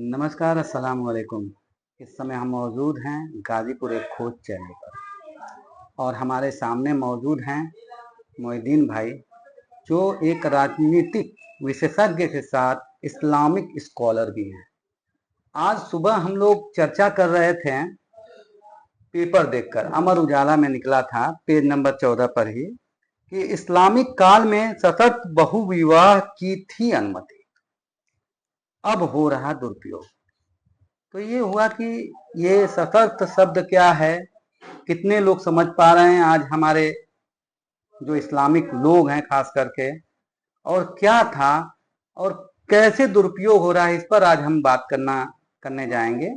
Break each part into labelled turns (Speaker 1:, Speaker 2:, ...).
Speaker 1: नमस्कार, अस्सलाम वालेकुम। इस समय हम मौजूद हैं गाज़ीपुर एक खोज चैनल पर और हमारे सामने मौजूद हैं मोहिद्दीन भाई, जो एक राजनीतिक विशेषज्ञ के साथ इस्लामिक स्कॉलर भी हैं। आज सुबह हम लोग चर्चा कर रहे थे, पेपर देखकर, अमर उजाला में निकला था पेज नंबर 14 पर ही, कि इस्लामिक काल में सशर्त बहुविवाह की थी अनुमति, अब हो रहा दुरुपयोग। तो ये हुआ कि ये सशर्त शब्द क्या है, कितने लोग समझ पा रहे हैं आज हमारे जो इस्लामिक लोग हैं खास करके, और क्या था और कैसे दुरुपयोग हो रहा है, इस पर आज हम बात करने जाएंगे।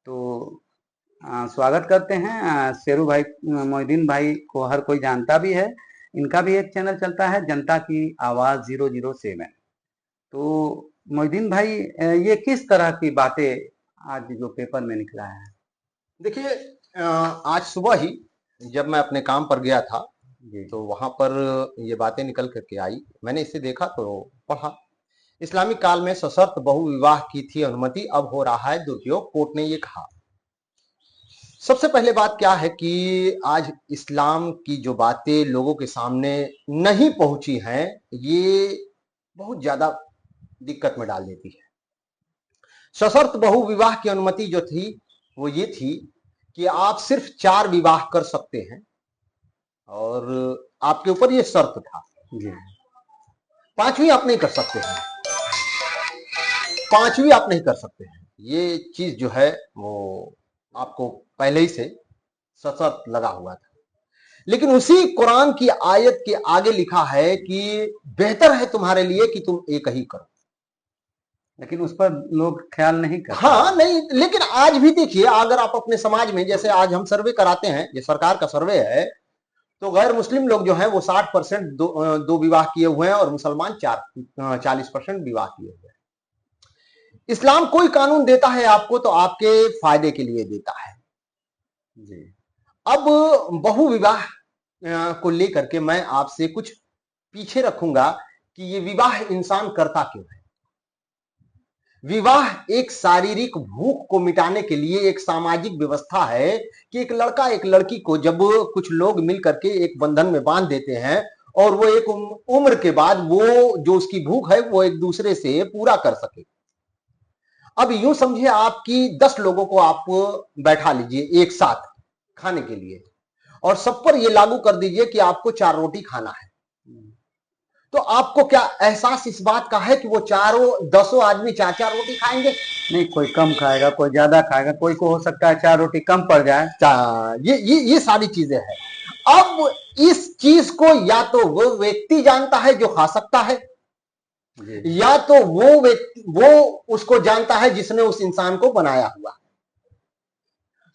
Speaker 1: तो स्वागत करते हैं शेरू भाई। मोहिद्दीन भाई को हर कोई जानता भी है, इनका भी एक चैनल चलता है जनता की आवाज़ 007। तो मोहिद्दीन भाई, ये किस तरह की बातें आज जो पेपर में निकला है?
Speaker 2: देखिए, आज सुबह ही जब मैं अपने काम पर गया था तो वहां पर ये बातें निकल करके आई। मैंने इसे देखा तो पढ़ा। इस्लामिक काल में सशर्त बहुविवाह की थी अनुमति, अब हो रहा है दुरुपयोग, कोर्ट ने ये कहा। सबसे पहले बात क्या है कि आज इस्लाम की जो बातें लोगों के सामने नहीं पहुंची हैं, ये बहुत ज्यादा दिक्कत में डाल देती है। सशर्त बहुविवाह की अनुमति जो थी वो ये थी कि आप सिर्फ 4 विवाह कर सकते हैं और आपके ऊपर ये शर्त था। 5वीं आप नहीं कर सकते हैं, 5वीं आप नहीं कर सकते हैं। ये चीज जो है वो आपको पहले ही से सशर्त लगा हुआ था। लेकिन उसी कुरान की आयत के आगे लिखा है कि बेहतर है तुम्हारे लिए कि तुम एक ही करो।
Speaker 1: लेकिन उस पर लोग ख्याल नहीं करते।
Speaker 2: हाँ नहीं, लेकिन आज भी देखिए, अगर आप अपने समाज में, जैसे आज हम सर्वे कराते हैं, ये सरकार का सर्वे है, तो गैर मुस्लिम लोग जो हैं वो 60% दो विवाह किए हुए हैं और मुसलमान 40% विवाह किए हुए हैं। इस्लाम कोई कानून देता है आपको तो आपके फायदे के लिए देता है जी। अब बहु विवाह को लेकर के मैं आपसे कुछ पीछे रखूंगा कि ये विवाह इंसान करता क्यों है। विवाह एक शारीरिक भूख को मिटाने के लिए एक सामाजिक व्यवस्था है कि एक लड़का एक लड़की को जब कुछ लोग मिलकर के एक बंधन में बांध देते हैं और वो एक उम्र के बाद वो जो उसकी भूख है वो एक दूसरे से पूरा कर सके। अब यूं समझिए, आपकी 10 लोगों को आप बैठा लीजिए एक साथ खाने के लिए और सब पर ये लागू कर दीजिए कि आपको 4 रोटी खाना है। तो आपको क्या एहसास इस बात का है कि वो 10 आदमी 4 रोटी खाएंगे?
Speaker 1: नहीं, कोई कम खाएगा, कोई ज्यादा खाएगा, कोई को हो सकता है 4 रोटी कम पड़ जाए।
Speaker 2: ये सारी चीजें हैं। अब इस चीज को या तो वो व्यक्ति जानता है जो खा सकता है, या तो वो उसको जानता है जिसने उस इंसान को बनाया हुआ।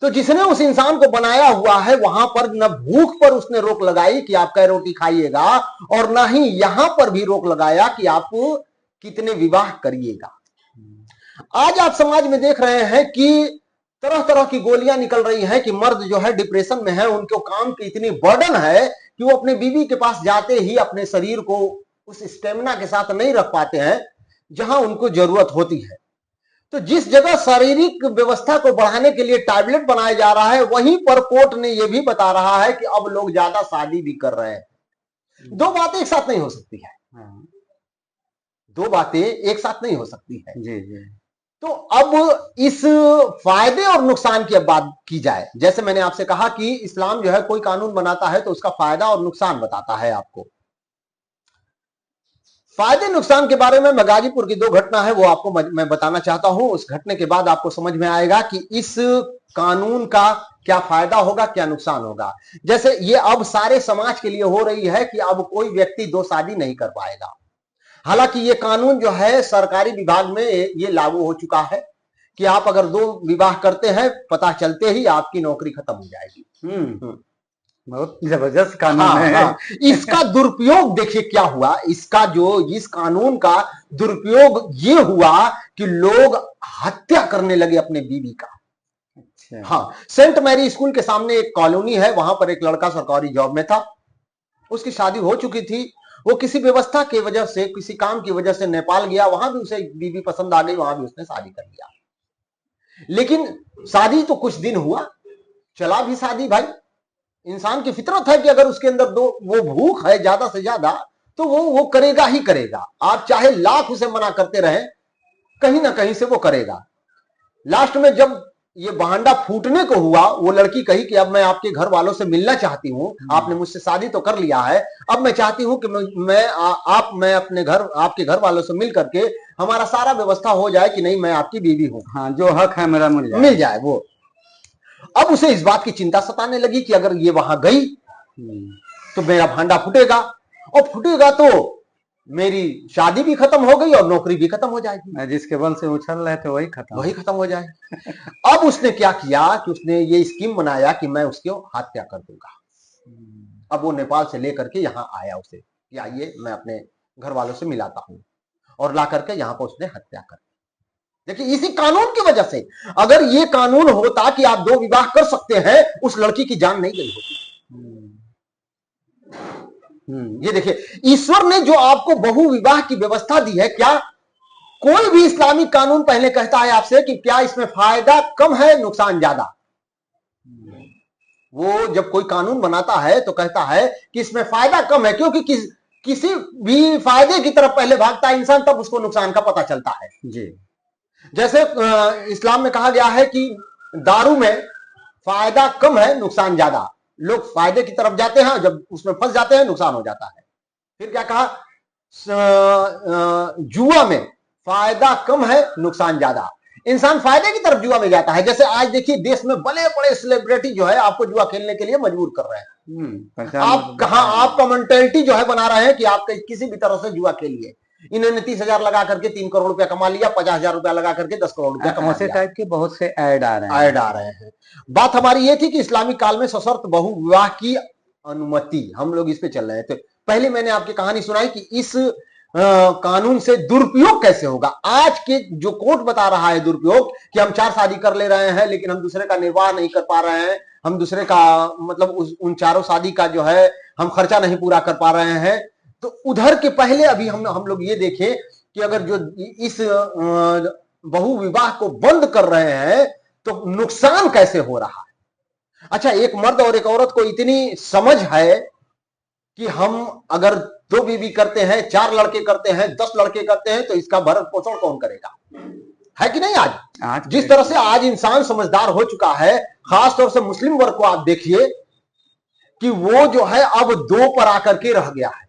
Speaker 2: तो जिसने उस इंसान को बनाया हुआ है वहां पर न भूख पर उसने रोक लगाई कि आप कै रोटी खाइएगा, और ना ही यहां पर भी रोक लगाया कि आप कितने विवाह करिएगा। आज आप समाज में देख रहे हैं कि तरह तरह की गोलियां निकल रही हैं कि मर्द जो है डिप्रेशन में है, उनको काम की इतनी बर्डन है कि वो अपने बीवी के पास जाते ही अपने शरीर को उस स्टेमिना के साथ नहीं रख पाते हैं जहां उनको जरूरत होती है। तो जिस जगह शारीरिक व्यवस्था को बढ़ाने के लिए टैबलेट बनाया जा रहा है, वहीं पर कोर्ट ने यह भी बता रहा है कि अब लोग ज्यादा शादी भी कर रहे हैं। दो बातें एक साथ नहीं हो सकती है। दो बातें एक साथ नहीं हो सकती है
Speaker 1: जी जी।
Speaker 2: तो अब इस फायदे और नुकसान की अब बात की जाए। जैसे मैंने आपसे कहा कि इस्लाम जो है कोई कानून बनाता है तो उसका फायदा और नुकसान बताता है आपको। फायदे नुकसान के बारे में मैं गाजीपुर की 2 घटना है वो आपको मैं बताना चाहता हूं। उस घटने के बाद आपको समझ में आएगा कि इस कानून का क्या फायदा होगा, क्या नुकसान होगा। जैसे ये अब सारे समाज के लिए हो रही है कि अब कोई व्यक्ति 2 शादी नहीं कर पाएगा। हालांकि ये कानून जो है सरकारी विभाग में ये लागू हो चुका है कि आप अगर 2 विवाह करते हैं, पता चलते ही आपकी नौकरी खत्म हो जाएगी।
Speaker 1: बहुत जबरदस्त कानून है।
Speaker 2: हाँ। इसका दुरुपयोग देखिए क्या हुआ। इस कानून का दुरुपयोग ये हुआ कि लोग हत्या करने लगे अपने बीवी का।
Speaker 1: अच्छा।
Speaker 2: हाँ, सेंट मैरी स्कूल के सामने एक कॉलोनी है, वहां पर एक लड़का सरकारी जॉब में था, उसकी शादी हो चुकी थी। वो किसी व्यवस्था की वजह से, किसी काम की वजह से नेपाल गया, वहां भी उसे बीवी पसंद आ गई, वहां भी उसने शादी कर लिया। लेकिन शादी तो कुछ दिन हुआ, चला भी शादी भाई। इंसान की फितरत है कि अगर उसके अंदर वो भूख है ज्यादा से ज्यादा, तो वो करेगा ही करेगा। आप चाहे लाख उसे मना करते रहे, कहीं ना कहीं से वो करेगा। लास्ट में जब ये बहांडा फूटने को हुआ, वो लड़की कही कि अब मैं आपके घर वालों से मिलना चाहती हूं, आपने मुझसे शादी तो कर लिया है, अब मैं चाहती हूं कि मैं अपने घर, आपके घर वालों से मिल करके हमारा सारा व्यवस्था हो जाए कि नहीं मैं आपकी बीवी हूं।
Speaker 1: हाँ, जो हक है मेरा
Speaker 2: मिल जाए वो। अब उसे इस बात की चिंता सताने लगी कि अगर ये वहां गई तो मेरा भांडा फूटेगा, और फूटेगा तो मेरी शादी भी खत्म हो गई और नौकरी भी खत्म हो जाएगी।
Speaker 1: जिसके बल से उछल रहे थे वही खत्म
Speaker 2: हो जाए। अब उसने क्या किया कि उसने ये स्कीम बनाया कि मैं उसकी हत्या कर दूंगा। अब वो नेपाल से लेकर के यहाँ आया, उसे कि आइए मैं अपने घर वालों से मिलाता हूं, और ला करके यहाँ पर उसने हत्या कर। देखिए इसी कानून की वजह से, अगर ये कानून होता कि आप 2 विवाह कर सकते हैं, उस लड़की की जान नहीं गई होती। ये देखिए, ईश्वर ने जो आपको बहु विवाह की व्यवस्था दी है, क्या कोई भी इस्लामिक कानून पहले कहता है आपसे कि क्या इसमें फायदा कम है नुकसान ज्यादा? वो जब कोई कानून बनाता है तो कहता है कि इसमें फायदा कम है, क्योंकि किसी भी फायदे की तरफ पहले भागता है इंसान, तब उसको नुकसान का पता चलता है जी। जैसे इस्लाम में कहा गया है कि दारू में फायदा कम है नुकसान ज्यादा। लोग फायदे की तरफ जाते हैं, जब उसमें फंस जाते हैं नुकसान हो जाता है। फिर क्या कहा, जुआ में फायदा कम है नुकसान ज्यादा। इंसान फायदे की तरफ जुआ में जाता है। जैसे आज देखिए देश में बड़े बड़े सेलिब्रिटी जो है आपको जुआ खेलने के लिए मजबूर कर रहे हैं। आप कहा, आपका मेंटेलिटी जो है बना रहे हैं कि आप किसी भी तरह से जुआ खेलिए। इन्होंने 30,000 लगा करके 3 करोड़ रुपया कमा लिया, 50,000 रुपया लगा करके 10 करोड़ रुपया कमा
Speaker 1: ऐसे टाइप के बहुत से ऐड आ रहे हैं।
Speaker 2: बात हमारी ये थी कि इस्लामिक काल में सशर्त बहु विवाह की अनुमति, हम लोग इस पे चल रहे थे। पहले मैंने आपकी कहानी सुनाई कि इस कानून से दुरुपयोग कैसे होगा। आज के जो कोर्ट बता रहा है दुरुपयोग, कि हम 4 शादी कर ले रहे हैं लेकिन हम दूसरे का निर्वाह नहीं कर पा रहे हैं, हम दूसरे का मतलब उन 4 शादी का जो है हम खर्चा नहीं पूरा कर पा रहे हैं। तो उधर के पहले अभी हम लोग ये देखें कि अगर जो इस बहु विवाह को बंद कर रहे हैं तो नुकसान कैसे हो रहा है। अच्छा, एक मर्द और एक औरत को इतनी समझ है कि हम अगर 2 बीवी करते हैं, 4 लड़के करते हैं, 10 लड़के करते हैं, तो इसका भरण पोषण कौन करेगा, है कि नहीं। आज जिस तरह से आज इंसान समझदार हो चुका है, खासतौर से मुस्लिम वर्ग को आप देखिए कि वो जो है अब 2 पर आकर के रह गया है।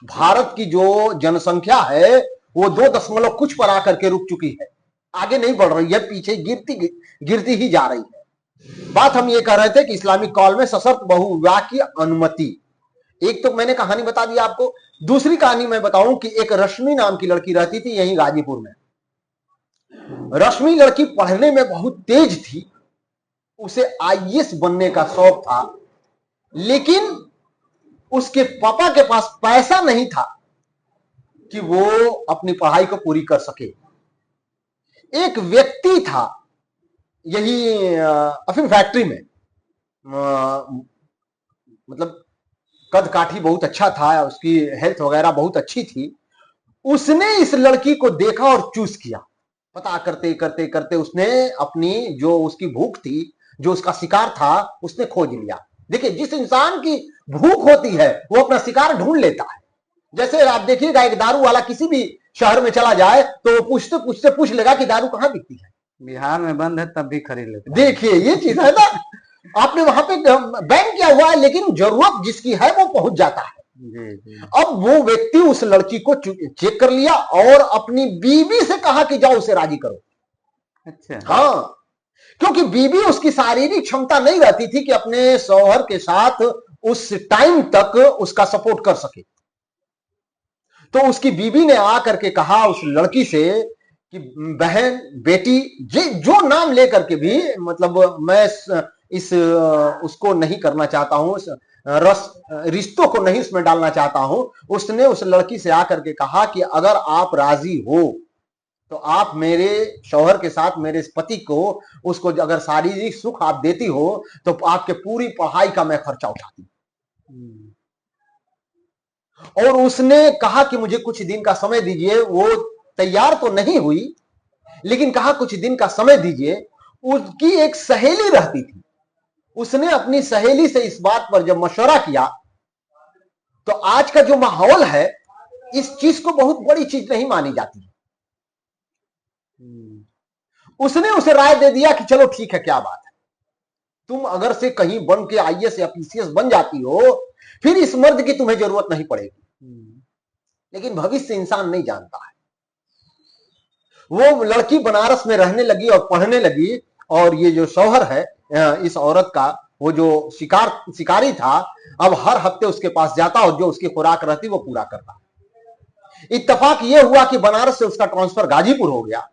Speaker 2: भारत की जो जनसंख्या है वो 2 कुछ पर आकर के रुक चुकी है, आगे नहीं बढ़ रही है, पीछे गिरती ही जा रही है। बात हम ये कह रहे थे कि इस्लामिक काल में सशर्त बहु विवाह की अनुमति। एक तो मैंने कहानी बता दी आपको, दूसरी कहानी मैं बताऊं कि एक रश्मि नाम की लड़की रहती थी यहीं गाजीपुर में। रश्मि लड़की पढ़ने में बहुत तेज थी, उसे आईएएस बनने का शौक था, लेकिन उसके पापा के पास पैसा नहीं था कि वो अपनी पढ़ाई को पूरी कर सके। एक व्यक्ति था यही अफीम फैक्ट्री में, मतलब कद काठी बहुत अच्छा था, उसकी हेल्थ वगैरह बहुत अच्छी थी। उसने इस लड़की को देखा और चूज किया। पता करते करते करते उसने अपनी जो उसकी भूख थी, जो उसका शिकार था, उसने खोज लिया। देखिए, जिस इंसान की भूख होती है वो अपना शिकार ढूंढ लेता है। जैसे आप देखिएगा, एक दारू वाला किसी भी शहर में चला जाए तो वो पूछते पूछते पूछ लेगा कि दारू कहाँ बिकती है।
Speaker 1: बिहार में बंद है तब भी खरीद लेते।
Speaker 2: देखिए ये चीज है ना, आपने वहां पे बैन किया हुआ है, लेकिन जरूरत जिसकी है वो पहुंच जाता है। जी। अब वो व्यक्ति उस लड़की को चेक कर लिया और अपनी बीवी से कहा कि जाओ उसे राजी करो।
Speaker 1: अच्छा।
Speaker 2: हाँ, क्योंकि बीवी उसकी शारीरिक क्षमता नहीं रहती थी कि अपने शौहर के साथ उस टाइम तक उसका सपोर्ट कर सके। तो उसकी बीवी ने आकर के कहा उस लड़की से कि बहन, बेटी, जो नाम लेकर के भी, मतलब मैं इस उसको नहीं करना चाहता हूं, रिश्तों को नहीं उसमें डालना चाहता हूं। उसने उस लड़की से आकर के कहा कि अगर आप राजी हो तो आप मेरे शौहर के साथ, मेरे पति को, उसको अगर शारीरिक सुख आप देती हो तो आपके पूरी पढ़ाई का मैं खर्चा उठाती। और उसने कहा कि मुझे कुछ दिन का समय दीजिए। वो तैयार तो नहीं हुई, लेकिन कहा कुछ दिन का समय दीजिए। उसकी एक सहेली रहती थी, उसने अपनी सहेली से इस बात पर जब मशवरा किया, तो आज का जो माहौल है इस चीज को बहुत बड़ी चीज नहीं मानी जाती। उसने उसे राय दे दिया कि चलो ठीक है, क्या बात है, तुम अगर से कहीं बन के आईएएस या पीसीएस बन जाती हो, फिर इस मर्द की तुम्हें जरूरत नहीं पड़ेगी। लेकिन भविष्य इंसान नहीं जानता है। वो लड़की बनारस में रहने लगी और पढ़ने लगी, और ये जो शौहर है इस औरत का, वो जो शिकारी था, अब हर हफ्ते उसके पास जाता और जो उसकी खुराक रहती वो पूरा करता। इत्तेफाक ये हुआ कि बनारस से उसका ट्रांसफर गाजीपुर हो गया।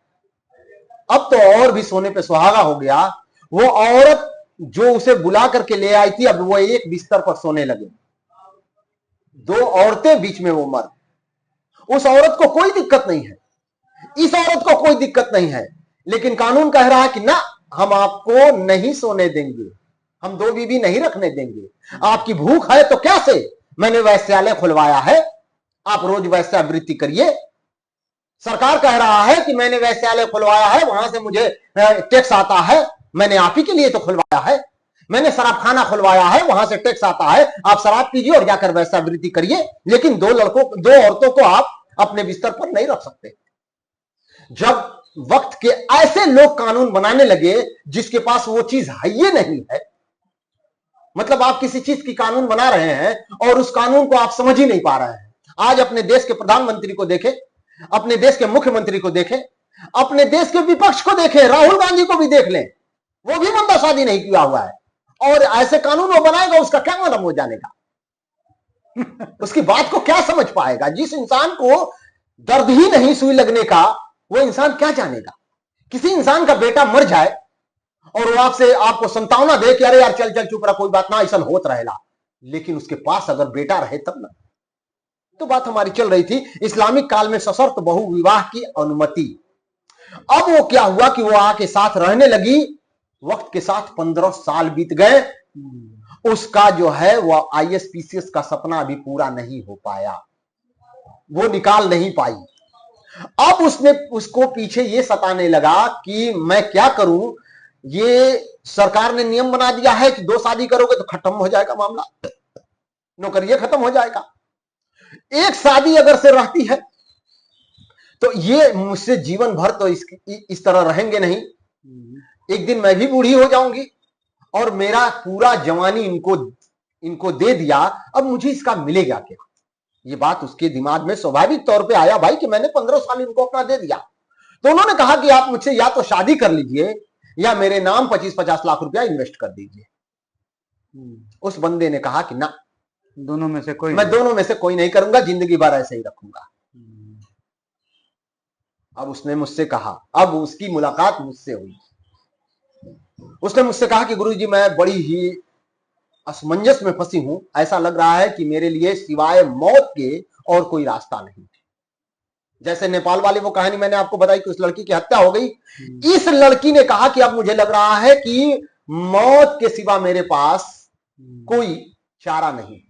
Speaker 2: अब तो और भी सोने पे सुहागा हो गया। वो औरत जो उसे बुला करके ले आई थी, अब वो एक बिस्तर पर सोने लगे, दो औरतें बीच में वो मर्द। उस औरत को कोई दिक्कत नहीं है, इस औरत को कोई दिक्कत नहीं है, लेकिन कानून कह रहा है कि ना, हम आपको नहीं सोने देंगे, हम दो बीवी नहीं रखने देंगे। आपकी भूख है तो क्या से, मैंने वैश्यालय खुलवाया है, आप रोज वैश्यावृत्ति करिए। सरकार कह रहा है कि मैंने वैश्यालय खुलवाया है, वहां से मुझे टैक्स आता है, मैंने आप ही के लिए तो खुलवाया है। मैंने शराब खाना खुलवाया है, वहां से टैक्स आता है, आप शराब पीजिए और जाकर वैश्यावृत्ति करिए। लेकिन दो औरतों को आप अपने बिस्तर पर नहीं रख सकते। जब वक्त के ऐसे लोग कानून बनाने लगे जिसके पास वो चीज है ही नहीं है, मतलब आप किसी चीज की कानून बना रहे हैं और उस कानून को आप समझ ही नहीं पा रहे हैं। आज अपने देश के प्रधानमंत्री को देखें, अपने देश के मुख्यमंत्री को देखें, अपने देश के विपक्ष को देखें, राहुल गांधी को भी देख लें, वो भी बंदा शादी नहीं किया हुआ है, और ऐसे कानून वो बनाएगा, उसका क्या मतलब हो जाने का उसकी बात को क्या समझ पाएगा? जिस इंसान को दर्द ही नहीं सुई लगने का, वो इंसान क्या जानेगा? किसी इंसान का बेटा मर जाए और वो आपको संतावना दे कि अरे यार चल चल चुप रहा, कोई बात ना, ऐसा होत रहेगा, लेकिन उसके पास अगर बेटा रहे तब ना। तो बात हमारी चल रही थी इस्लामिक काल में सशर्त बहु विवाह की अनुमति। अब वो क्या हुआ कि वो आके साथ रहने लगी, वक्त के साथ 15 साल बीत गए, उसका जो है वो आईएएस पीसीएस का सपना अभी पूरा नहीं हो पाया, वो निकाल नहीं पाई। अब उसको पीछे ये सताने लगा कि मैं क्या करूं, ये सरकार ने नियम बना दिया है कि 2 शादी करोगे तो खत्म हो जाएगा मामला, नौकरी खत्म हो जाएगा। एक शादी अगर से रहती है तो ये मुझसे जीवन भर तो इस तरह रहेंगे नहीं। एक दिन मैं भी बूढ़ी हो जाऊंगी और मेरा पूरा जवानी इनको दे दिया, अब मुझे इसका मिलेगा क्या? ये बात उसके दिमाग में स्वाभाविक तौर पे आया भाई कि मैंने 15 साल इनको अपना दे दिया। तो उन्होंने कहा कि आप मुझसे या तो शादी कर लीजिए या मेरे नाम 25-50 लाख रुपया इन्वेस्ट कर दीजिए। उस बंदे ने कहा कि ना,
Speaker 1: मैं दोनों में से कोई
Speaker 2: नहीं करूंगा, जिंदगी भर ऐसे ही रखूंगा। अब उसने मुझसे कहा, अब उसकी मुलाकात मुझसे हुई, उसने मुझसे कहा कि गुरुजी मैं बड़ी ही असमंजस में फंसी हूं, ऐसा लग रहा है कि मेरे लिए सिवाय मौत के और कोई रास्ता नहीं। जैसे नेपाल वाली वो कहानी मैंने आपको बताई कि उस लड़की की हत्या हो गई, इस लड़की ने कहा कि अब मुझे लग रहा है कि मौत के सिवा मेरे पास कोई चारा नहीं।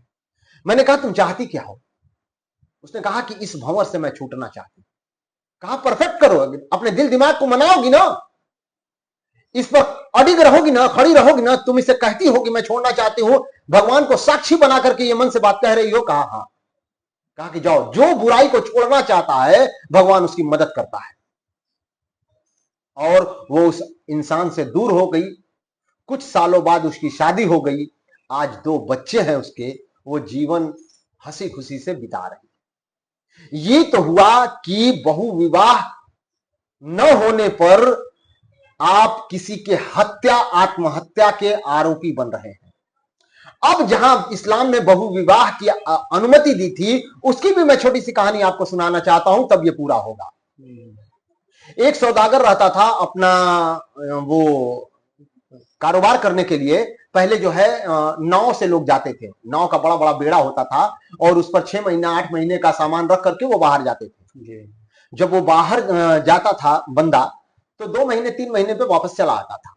Speaker 2: मैंने कहा तुम चाहती क्या हो? उसने कहा कि इस भंवर से मैं छूटना चाहती। कहा परफेक्ट करो, अपने दिल दिमाग को मनाओगी ना, इस पर अडिग रहोगी ना, खड़ी रहोगी ना, तुम इसे कहती हो कि मैं छोड़ना चाहती हूं, भगवान को साक्षी बना करके ये मन से बात कह रही हो? कहा हाँ। कहा कि जाओ, जो बुराई को छोड़ना चाहता है भगवान उसकी मदद करता है। और वो उस इंसान से दूर हो गई। कुछ सालों बाद उसकी शादी हो गई, आज 2 बच्चे हैं उसके, वो जीवन हंसी खुशी से बिता रही। ये तो हुआ कि बहु विवाह न होने पर आप किसी के आत्महत्या के आरोपी बन रहे हैं। अब जहां इस्लाम ने बहु विवाह की अनुमति दी थी, उसकी भी मैं छोटी सी कहानी आपको सुनाना चाहता हूं, तब ये पूरा होगा। एक सौदागर रहता था, अपना वो कारोबार करने के लिए पहले जो है नाव से लोग जाते थे, नाव का बड़ा बड़ा बेड़ा होता था और उस पर 6 महीना 8 महीने का सामान रख करके वो बाहर जाते थे। जब वो बाहर जाता था बंदा, तो 2 महीने 3 महीने पे वापस चला आता था।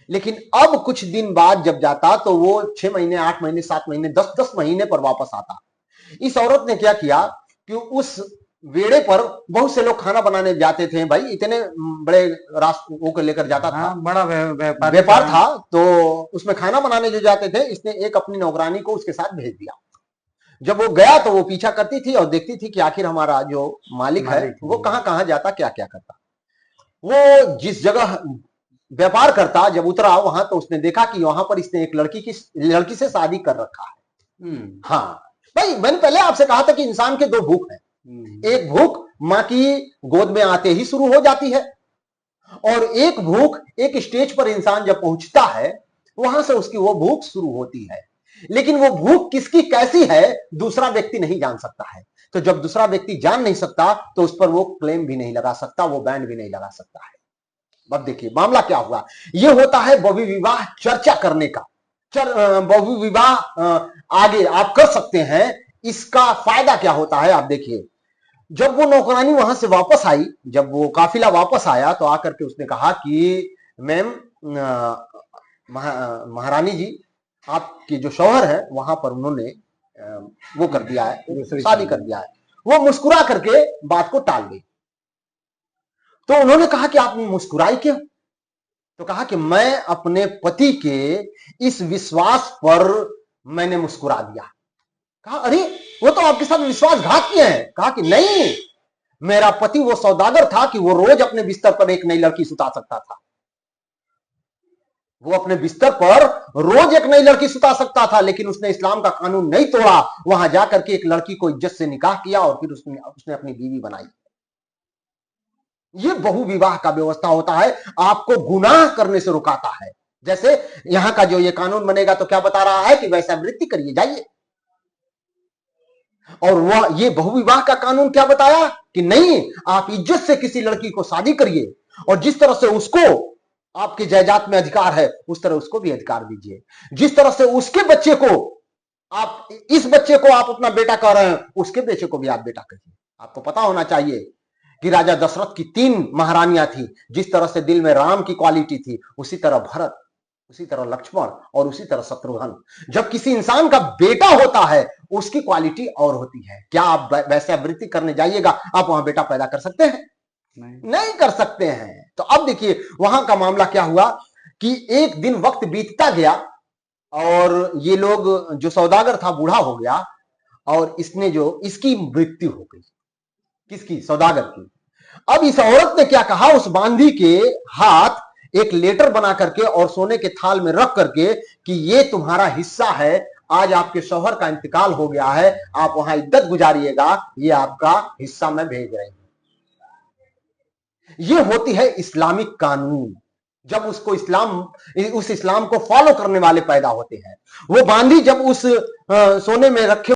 Speaker 2: लेकिन अब कुछ दिन बाद जब जाता तो वो 6 महीने 8 महीने 7 महीने 10 महीने पर वापस आता। इस औरत ने क्या किया कि उस बेड़े पर बहुत से लोग खाना बनाने जाते थे भाई, इतने बड़े रास्तों को लेकर जाता था,
Speaker 1: हाँ, बड़ा
Speaker 2: व्यापार था, तो उसमें खाना बनाने जो जाते थे, इसने एक अपनी नौकरानी को उसके साथ भेज दिया। जब वो गया तो वो पीछा करती थी और देखती थी कि आखिर हमारा जो मालिक है वो कहां कहां जाता, क्या क्या करता। वो जिस जगह व्यापार करता जब उतरा वहां, तो उसने देखा कि वहां पर इसने एक लड़की से शादी कर रखा है। हाँ भाई, मैंने पहले आपसे कहा था कि इंसान के दो भूख है। एक भूख मां की गोद में आते ही शुरू हो जाती है, और एक भूख एक स्टेज पर इंसान जब पहुंचता है वहां से उसकी वो भूख शुरू होती है। लेकिन वो भूख किसकी कैसी है दूसरा व्यक्ति नहीं जान सकता है। तो जब दूसरा व्यक्ति जान नहीं सकता तो उस पर वो क्लेम भी नहीं लगा सकता, वो बैंड भी नहीं लगा सकता है। अब देखिए मामला क्या हुआ। ये होता है बहुविवाह विवाह चर्चा करने का। बहुविवाह विवाह आगे आप कर सकते हैं, इसका फायदा क्या होता है आप देखिए। जब वो नौकरानी वहां से वापस आई, जब वो काफिला वापस आया, तो आकर के उसने कहा कि मैम, महारानी जी, आपके जो शौहर है वहां पर उन्होंने वो कर दिया है, शादी कर दिया है। वो मुस्कुरा करके बात को टाल गई। तो उन्होंने कहा कि आप मुस्कुराई क्यों? तो कहा कि मैं अपने पति के इस विश्वास पर मैंने मुस्कुरा दिया। कहा अरे वो तो आपके साथ विश्वासघात किए हैं। कहा कि नहीं, मेरा पति वो सौदागर था कि वो रोज अपने बिस्तर पर एक नई लड़की सुता सकता था। वो अपने बिस्तर पर रोज एक नई लड़की सुता सकता था, लेकिन उसने इस्लाम का कानून नहीं तोड़ा। वहां जाकर के एक लड़की को इज्जत से निकाह किया और फिर उसने अपनी बीवी बनाई। ये बहुविवाह का व्यवस्था होता है, आपको गुनाह करने से रुकाता है। जैसे यहां का जो ये कानून बनेगा तो क्या बता रहा है कि वैश्यावृत्ति करिए जाइए। और वह ये बहुविवाह का कानून क्या बताया कि नहीं, आप इज्जत से किसी लड़की को शादी करिए, और जिस तरह से उसको आपके जायदाद में अधिकार है उस तरह उसको भी अधिकार दीजिए। जिस तरह से उसके बच्चे को आप, इस बच्चे को आप अपना बेटा कह रहे हैं, उसके बच्चे को भी आप बेटा कहिए। आपको पता होना चाहिए कि राजा दशरथ की 3 महारानियां थी। जिस तरह से दिल में राम की क्वालिटी थी, उसी तरह भरत, उसी तरह लक्ष्मण और उसी तरह शत्रुघ्न। जब किसी इंसान का बेटा होता है उसकी क्वालिटी और होती है। क्या आप वैश्यावृत्ति करने जाइएगा, आप वहां बेटा पैदा कर सकते हैं? नहीं कर सकते हैं। तो अब देखिए वहां का मामला क्या हुआ कि एक दिन वक्त बीतता गया और ये लोग, जो सौदागर था बूढ़ा हो गया, और इसकी मृत्यु हो गई। किसकी? सौदागर की। अब इस औरत ने क्या कहा, उस बांदी के हाथ एक लेटर बना करके और सोने के थाल में रख करके कि ये तुम्हारा हिस्सा है, आज आपके शौहर का इंतकाल हो गया है, आप वहां इद्दत गुजारिएगा, ये आपका हिस्सा मैं भेज रही हूं। ये होती है इस्लामिक कानून। जब उस इस्लाम को फॉलो करने वाले पैदा होते हैं। वो बांदी जब उस सोने में रखे